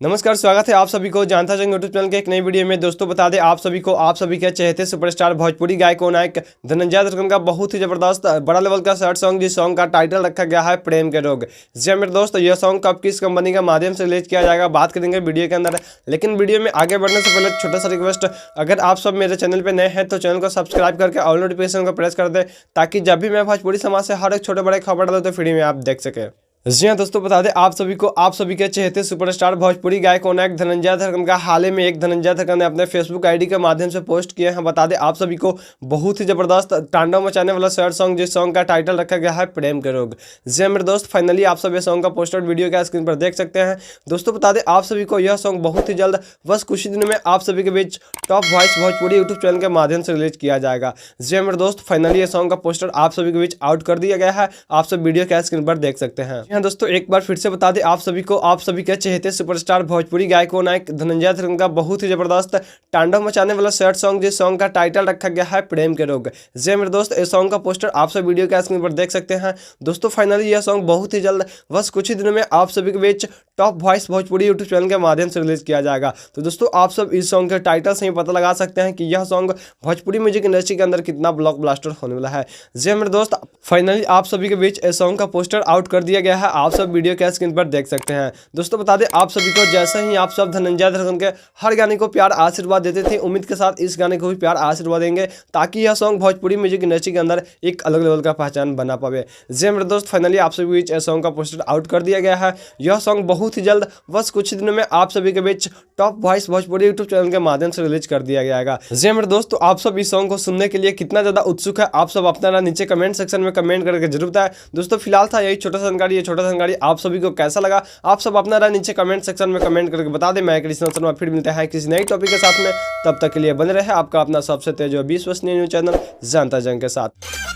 नमस्कार, स्वागत है आप सभी को जानता जंग यूट्यूब चैनल के एक नई वीडियो में। दोस्तों बता दें आप सभी को, आप सभी के चहेते सुपरस्टार भोजपुरी गायक और नायक धनंजय दर्शन का बहुत ही जबरदस्त बड़ा लेवल का शॉर्ट सॉन्ग, जिस सॉन्ग का टाइटल रखा गया है प्रेम के रोग। जी मेरे दोस्त, यह सॉन्ग कब किस कंपनी के माध्यम से रिलीज किया जाएगा बात करेंगे वीडियो के अंदर। लेकिन वीडियो में आगे बढ़ने से पहले छोटा सा रिक्वेस्ट, अगर आप सब मेरे चैनल पर नए हैं तो चैनल को सब्सक्राइब करके ऑल नोटिफिकेशन को प्रेस कर दे, ताकि जब भी मैं भोजपुरी समाज से हर एक छोटे बड़े खबर डालूँ तो फ्री में आप देख सके। जी हाँ दोस्तों, बता दें आप सभी को, आप सभी के चहेते सुपरस्टार भोजपुरी गायक और नायक धनंजय दर्शन का हाल ही में एक धनंजय दर्शन ने अपने फेसबुक आईडी के माध्यम से पोस्ट किए हैं। बता दें आप सभी को, बहुत ही जबरदस्त तांडव मचाने वाला शॉर्ट सॉन्ग, जिस सॉन्ग का टाइटल रखा गया है प्रेम के रोग। जी हाँ मेरे दोस्त, फाइनली आप सब ये सॉन्ग का पोस्टर वीडियो का स्क्रीन पर देख सकते हैं। दोस्तों बता दें आप सभी को, यह सॉन्ग बहुत ही जल्द, बस कुछ ही दिनों में आप सभी के बीच top voice Bhojpuri YouTube channel के माध्यम से रिलीज किया जाएगा। जी हाँ मेरे दोस्त, फाइनली ये सॉन्ग का पोस्टर आप सभी के बीच आउट कर दिया गया है। आप सब वीडियो का स्क्रीन पर देख सकते हैं। हाँ दोस्तों, एक बार फिर से बता दें आप सभी को, आप सभी के चहेते सुपरस्टार भोजपुरी गायक और नायक धनंजय दर्शन का बहुत ही जबरदस्त तांडव मचाने वाला शॉर्ट सॉन्ग, जिस सॉन्ग का टाइटल रखा गया है प्रेम के रोग। जी मेरे दोस्त, इस सॉन्ग का पोस्टर आप सब वीडियो के स्क्रीन पर देख सकते हैं। दोस्तों फाइनली यह सॉन्ग बहुत ही जल्द, बस कुछ ही दिनों में आप सभी के बीच top voice Bhojpuri YouTube channel के माध्यम से रिलीज किया जाएगा। तो दोस्तों आप सब इस सॉन्ग के टाइटल से ही पता लगा सकते हैं कि यह सॉन्ग भोजपुरी म्यूजिक इंडस्ट्री के अंदर कितना ब्लॉक ब्लास्टर होने वाला है। जी मेरे दोस्त, फाइनली आप सभी के बीच इस सॉन्ग का पोस्टर आउट कर दिया गया है। आप सब वीडियो के स्क्रीन पर देख सकते हैं। दोस्तों बता दें आप सभी को, जैसे ही आप सब धनंजय दर्शन के हर गाने को प्यार आशीर्वाद देते थे, उम्मीद के साथ इस गाने को भी प्यार आशीर्वाद देंगे, ताकि यह सॉन्ग भोजपुरी म्यूजिक इंडस्ट्री के अंदर एक अलग लेवल का पहचान बना पावे। जी मेरे दोस्त, फाइनली आप सभी के बीच इस सॉन्ग का पोस्टर आउट कर दिया गया है। यह सॉन्ग बहुत ही जल्द, बस कुछ ही दिनों में आप सभी के बीच top voice Bhojpuri YouTube channel के माध्यम से रिलीज कर दिया जाएगा। जी मेरे दोस्तों, आप सब इस सॉन्ग को सुनने के लिए कितना ज्यादा उत्सुक है, आप सब अपना नीचे कमेंट सेक्शन में कमेंट करके जरूर बताएं। दोस्तों फिलहाल था यही छोटा सा जानकारी। ये छोटा सा जानकारी आप सभी को कैसा लगा, आप सब अपना नीचे कमेंट सेक्शन में कमेंट करके बता दें। मैं कृष्ण शर्मा फिर मिलते हैं किसी नई टॉपिक के साथ में। तब तक के लिए बने रहे आपका अपना सबसे तेज और विश्वसनीय न्यूज़ चैनल जानता जंग के साथ।